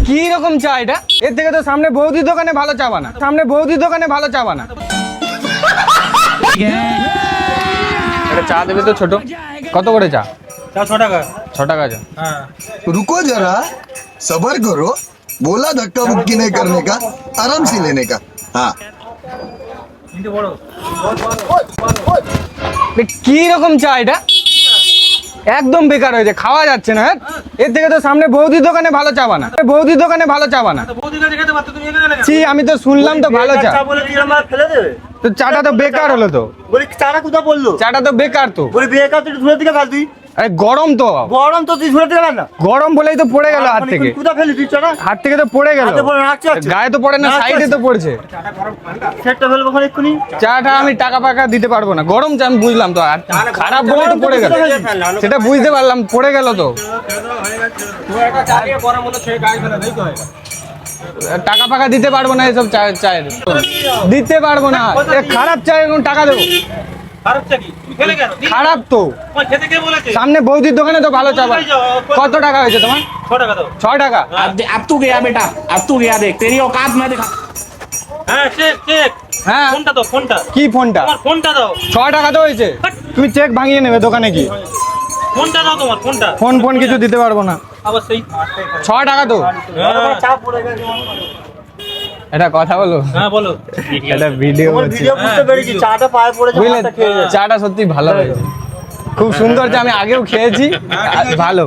কি রকম চা এটা? এর থেকে তো সামনে বৌদির দোকানে ভালো চা বানা, সামনে বৌদির দোকানে ভালো চা বানা। এটা চা দেবে তো ছোট? কত করে চা? 6 টাকা। 6 টাকা চা। হ্যাঁ रुको जरा सबर करो बोला धक्का मुक्की नहीं करने का आराम से लेने का हाँ কিন্তু বড়। কি রকম চা এটা? একদম বেকার হয়েছে, খাওয়া যাচ্ছে না। এর থেকে তো সামনে বৌদির দোকানে ভালো চা বানা, বৌদির দোকানে ভালো চা বানা। তো বৌদির কাছে খেতে পারতো, তুমি এখানে কেন? ছি, আমি তো শুনলাম তো ভালো চা, চা বলে তুই আমার ফেলে দেবে? তো চাটা তো বেকার হলো তো। বলি চাটা কোথা বললো? চাটা তো বেকার তো। বলি বেকার তুই ধুয়ে দিকে ফেল তুই। আরে গরম তো, গরম তো তুই ধুয়ে দিকে ফেল না। গরম বলেই তো পড়ে গেল হাত থেকে। কোথা ফেলি তুই চাটা? হাত থেকে তো পড়ে গেল, হাতে পড়ে রাখছে আছে। গায়ে তো পড়ে না, রাখছে সাইডে আছে। তো পড়ছে। সেটটা ফেলবো ওখানে এক্ষুনি। চাটা আমি টাকা পাকা দিতে পারবো না, গরম চা আমি বুঝলাম তো, আর খারাপ বলেই তো পড়ে গেল, সেটা বুঝতে পারলাম, পড়ে গেল তো। টাকা পাকা দিতে পারবো না এসব চায়ের, দিতে পারবো না। এ খারাপ চায়ের কোন টাকা দেবো? খারাপ চা কি? তুমি খেলে কেন? খারাপ তো। তোমার খেতে কে বলেছে? সামনে বৌদির দোকানে তো ভালো চা বানায়। কত টাকা হয়েছে তোমার? 6 টাকা দাও। 6 টাকা। अब तू गया बेटा, अब तू गया, देख तेरी औकात मैं दिखा। হ্যাঁ চেক চেক। হ্যাঁ, ফোনটা দাও, ফোনটা। কি ফোনটা? তোমার ফোনটা দাও। 6 টাকা তো হয়েছে, তুমি চেক ভাঙিয়ে নেবে দোকানে কি? ফোনটা দাও, তোমার ফোনটা। ফোন কিছু দিতে পারবো না। আবার সেই 6 টাকা তো। হ্যাঁ চা পড়ে গেছে। এটা কথা বলো, হ্যাঁ বলো। এটা ভিডিও তোমার হচ্ছে, ভিডিও বুঝতে পেরেছি, চাটা পায়ে পড়েছে, বুঝলে? মাথা খেয়ে যাচ্ছে। চাটা সত্যি ভালো হয়েছে, খুব সুন্দর চা, আমি আগেও খেয়েছি, ভালো।